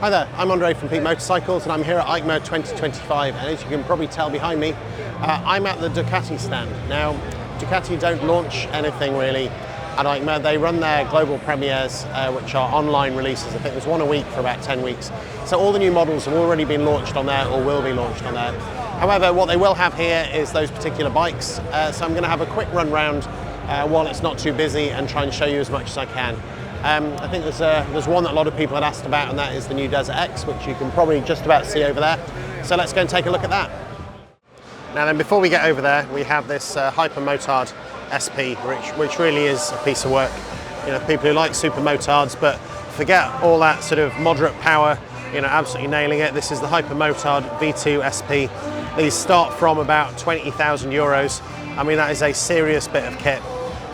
Hi there, I'm Andre from Peak Motorcycles and I'm here at EICMA 2025, and as you can probably tell behind me, I'm at the Ducati stand. Now, Ducati don't launch anything really at EICMA. They run their global premieres, which are online releases. I think there's one a week for about 10 weeks. So all the new models have already been launched on there or will be launched on there. However, what they will have here is those particular bikes. So I'm going to have a quick run round while it's not too busy and try and show you as much as I can. I think there's one that a lot of people had asked about, and that is the new DesertX, which you can probably just about see over there. So let's go and take a look at that. Now then, before we get over there, we have this Hypermotard SP, which really is a piece of work. You know, people who like supermotards but forget all that sort of moderate power, you know, absolutely nailing it. This is the Hypermotard V4 SP. These start from about 20,000 euros. I mean, that is a serious bit of kit.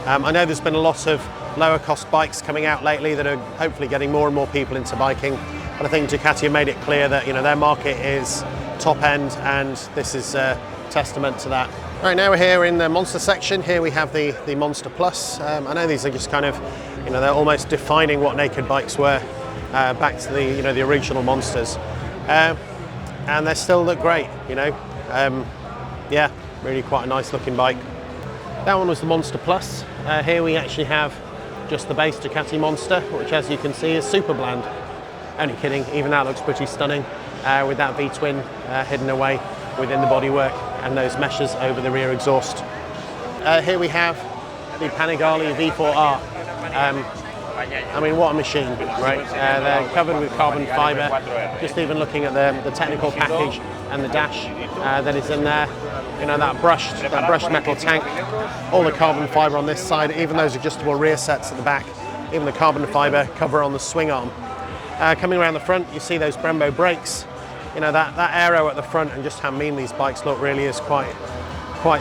I know there's been a lot of lower cost bikes coming out lately that are hopefully getting more and more people into biking, but I think Ducati have made it clear that, you know, their market is top end, and this is a testament to that. Right, now we're here in the Monster section. Here we have the Monster Plus. I know these are just kind of, you know, they're almost defining what naked bikes were back to the, you know, the original Monsters, and they still look great, you know. Yeah, really quite a nice looking bike. That one was the Monster Plus. Here we actually have just the base Ducati Monster, which as you can see is super bland. Only kidding, even that looks pretty stunning with that V-twin hidden away within the bodywork and those meshes over the rear exhaust. Here we have the Panigale V4R. I mean, what a machine, right? They're covered with carbon fibre. Just even looking at the technical package and the dash that is in there, you know, that brushed metal tank, all the carbon fibre on this side, even those adjustable rear sets at the back, even the carbon fibre cover on the swing arm. Coming around the front, you see those Brembo brakes. You know, that aero at the front, and just how mean these bikes look really is quite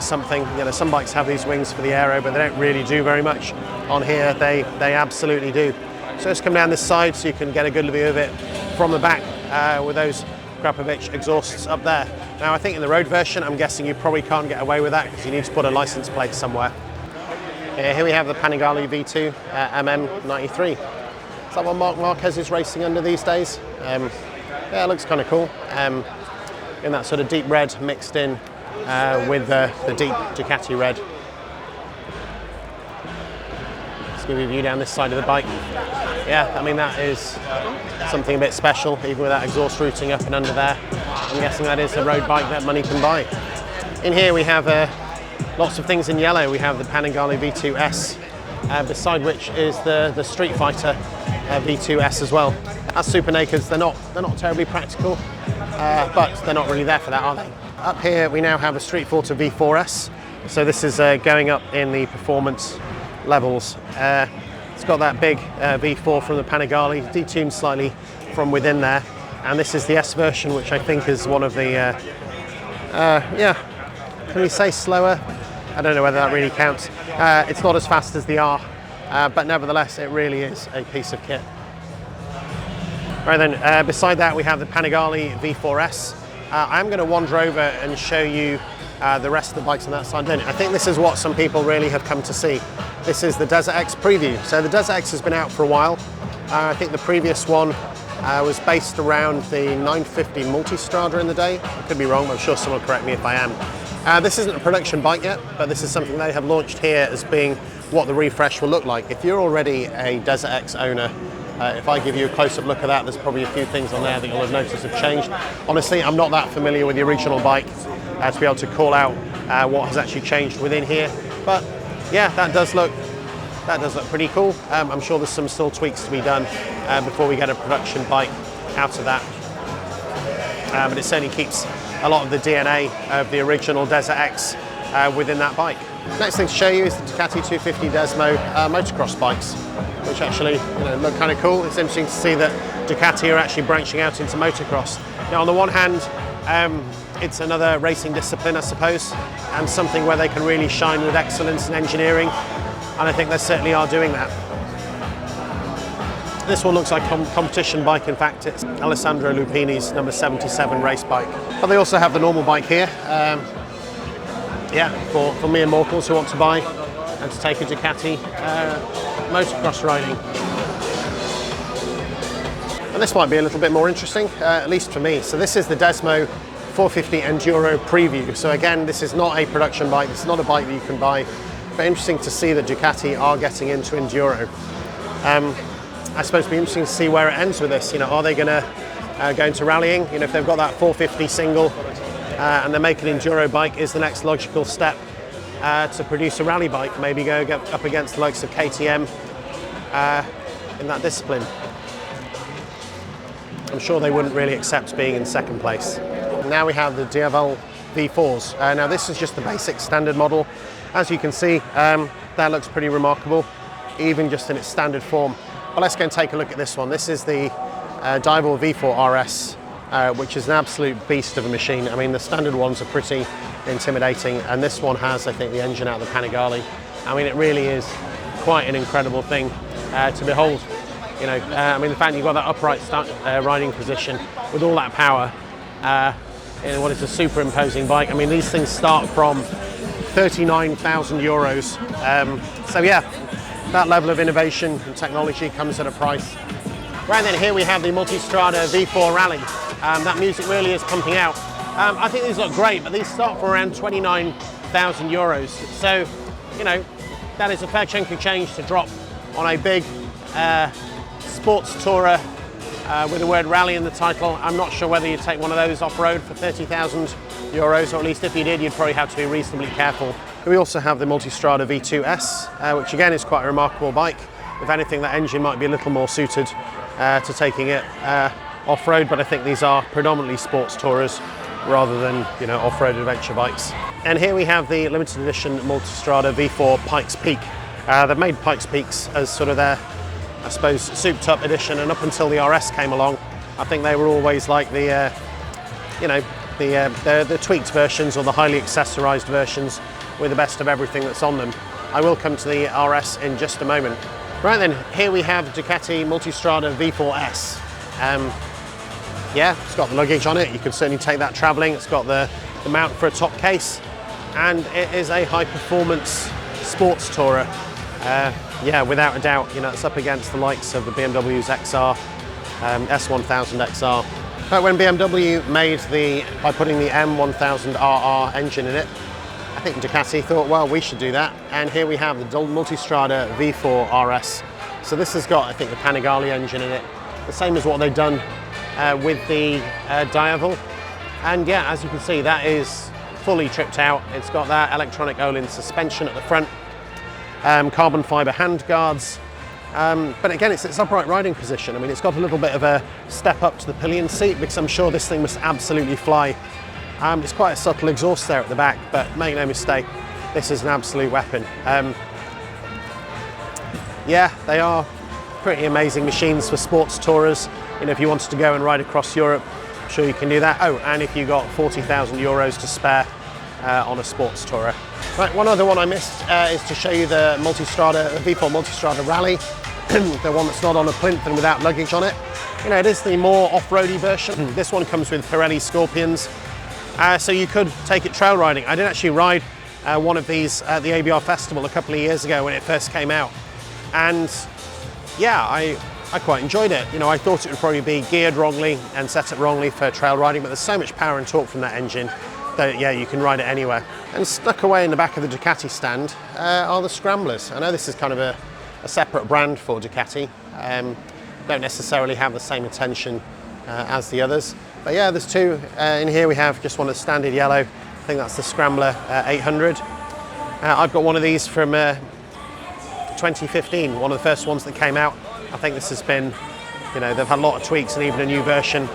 something. You know, some bikes have these wings for the aero, but they don't really do very much. On here, they absolutely do. So let's come down this side so you can get a good view of it from the back with those Krapovic exhausts up there. Now, I think in the road version, I'm guessing you probably can't get away with that because you need to put a license plate somewhere. Here we have the Panigale V4 MM93. Is that what Marc Marquez is racing under these days? Yeah, it looks kind of cool. In that sort of deep red mixed in with the deep Ducati red. Let's give you a view down this side of the bike. Yeah, I mean, that is something a bit special, even with that exhaust routing up and under there. I'm guessing that is a road bike that money can buy. In here we have lots of things in yellow. We have the Panigale V4S, beside which is the Streetfighter V4S as well. As super nakeds, they're not terribly practical, but they're not really there for that, are they? Up here we now have a Streetfighter V4S. So this is going up in the performance levels. It's got that big V4 from the Panigale, detuned slightly from within there. And this is the S version, which I think is one of the, yeah, can we say slower? I don't know whether that really counts. It's not as fast as the R, but nevertheless, it really is a piece of kit. Right then, beside that, we have the Panigale V4S. I'm going to wander over and show you the rest of the bikes on that side. I think this is what some people really have come to see. This is the DesertX preview. So the DesertX has been out for a while. I think the previous one was based around the 950 Multistrada in the day. I could be wrong, but I'm sure someone will correct me if I am. This isn't a production bike yet, but this is something they have launched here as being what the refresh will look like. If you're already a DesertX owner, if I give you a close-up look at that, there's probably a few things on there that you'll have noticed have changed. Honestly, I'm not that familiar with the original bike to be able to call out what has actually changed within here. But yeah, that does look pretty cool. I'm sure there's some still tweaks to be done before we get a production bike out of that. But it certainly keeps a lot of the DNA of the original DesertX within that bike. Next thing to show you is the Ducati 250 Desmo motocross bikes, which actually, you know, look kind of cool. It's interesting to see that Ducati are actually branching out into motocross. Now, on the one hand, it's another racing discipline, I suppose, and something where they can really shine with excellence in engineering, and I think they certainly are doing that. This one looks like a competition bike. In fact, it's Alessandro Lupini's number 77 race bike. But they also have the normal bike here. Yeah, for mere mortals who want to buy and to take a Ducati motocross riding. And this might be a little bit more interesting, at least for me. So this is the Desmo 450 Enduro preview. So again, this is not a production bike, this is not a bike that you can buy, but interesting to see that Ducati are getting into Enduro. I suppose it'll be interesting to see where it ends with this. You know, are they going to go into rallying? You know, if they've got that 450 single and they make an Enduro bike, is the next logical step to produce a rally bike, maybe go up against the likes of KTM in that discipline. I'm sure they wouldn't really accept being in second place. Now we have the Diavel V4s. Now this is just the basic standard model. As you can see, that looks pretty remarkable, even just in its standard form. But let's go and take a look at this one. This is the Diavel V4RS, which is an absolute beast of a machine. I mean, the standard ones are pretty intimidating, and this one has, I think, the engine out of the Panigale. I mean, it really is quite an incredible thing to behold. You know, I mean, the fact you've got that upright riding position with all that power in what is a super imposing bike. I mean, these things start from 39,000 euros. So yeah, that level of innovation and technology comes at a price. Right then, here we have the Multistrada V4 Rally. That music really is pumping out. I think these look great, but these start for around 29,000 euros. So, you know, that is a fair chunk of change to drop on a big sports tourer with the word rally in the title. I'm not sure whether you'd take one of those off-road for 30,000 euros, or at least if you did, you'd probably have to be reasonably careful. We also have the Multistrada V2S, which again is quite a remarkable bike. If anything, that engine might be a little more suited to taking it off-road, but I think these are predominantly sports tourers rather than, you know, off-road adventure bikes. And here we have the limited edition Multistrada V4 Pikes Peak. They've made Pikes Peaks as sort of their, I suppose, souped up edition, and up until the RS came along, I think they were always like the, you know, the tweaked versions or the highly accessorized versions with the best of everything that's on them. I will come to the RS in just a moment. Right then, here we have Ducati Multistrada V4S. Yeah, it's got the luggage on it. You can certainly take that traveling. It's got the mount for a top case, and it is a high-performance sports tourer. Yeah, without a doubt, you know, it's up against the likes of the BMW's XR, S1000 XR. But when BMW made by putting the M1000RR engine in it, I think Ducati thought, well, we should do that. And here we have the Multistrada V4 RS. So this has got, I think, the Panigale engine in it, the same as what they've done with the Diavel. And yeah, as you can see, that is fully tripped out. It's got that electronic Olin suspension at the front, carbon fiber hand guards. But again, it's its upright riding position. I mean, it's got a little bit of a step up to the pillion seat, because I'm sure this thing must absolutely fly. It's quite a subtle exhaust there at the back, but make no mistake, this is an absolute weapon. Yeah, they are pretty amazing machines for sports tourers. You know, if you wanted to go and ride across Europe, I'm sure you can do that. Oh, and if you got 40,000 euros to spare on a sports tourer. Right, one other one I missed is to show you the Multistrada, V4 Multistrada Rally, the one that's not on a plinth and without luggage on it. You know, it is the more off-roady version. This one comes with Pirelli Scorpions, so you could take it trail riding. I did actually ride one of these at the ABR Festival a couple of years ago when it first came out, and yeah, I quite enjoyed it. You know, I thought it would probably be geared wrongly and set up wrongly for trail riding, but there's so much power and torque from that engine that, yeah, you can ride it anywhere. And stuck away in the back of the Ducati stand are the Scramblers. I know this is kind of a separate brand for Ducati. Don't necessarily have the same attention as the others. But yeah, there's two. In here we have just one of the standard yellow. I think that's the Scrambler 800. I've got one of these from 2015, one of the first ones that came out. I think this has been, you know, they've had a lot of tweaks and even a new version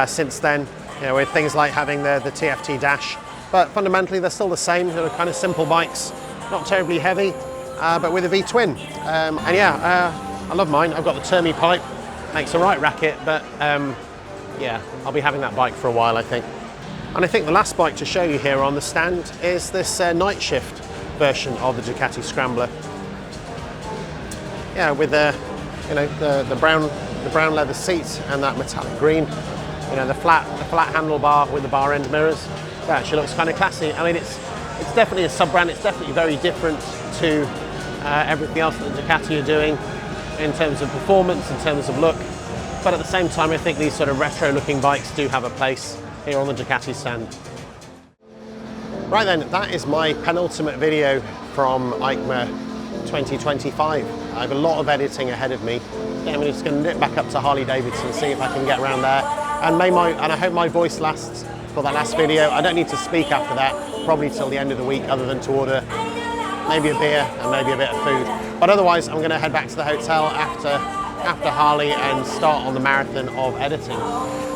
since then, you know, with things like having the TFT dash. But fundamentally, they're still the same. They're kind of simple bikes, not terribly heavy, but with a V-twin. And yeah, I love mine. I've got the Termi pipe, makes a right racket, but yeah, I'll be having that bike for a while, I think. And I think the last bike to show you here on the stand is this night shift version of the Ducati Scrambler. Yeah, with the, you know, the brown leather seats and that metallic green. You know, the flat handlebar with the bar end mirrors. That actually looks kind of classy. I mean, it's definitely a sub-brand. It's definitely very different to everything else that Ducati are doing in terms of performance, in terms of look. but at the same time I think these sort of retro looking bikes do have a place here on the Ducati stand. Right then, that is my penultimate video from EICMA 2025. I have a lot of editing ahead of me. I'm just going to nip back up to Harley Davidson and see if I can get around there. And I hope my voice lasts for that last video. I don't need to speak after that, probably till the end of the week, other than to order maybe a beer and maybe a bit of food. But otherwise, I'm going to head back to the hotel after Harley and start on the marathon of editing.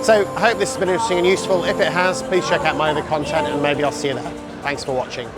So I hope this has been interesting and useful. If it has, please check out my other content and maybe I'll see you there. Thanks for watching.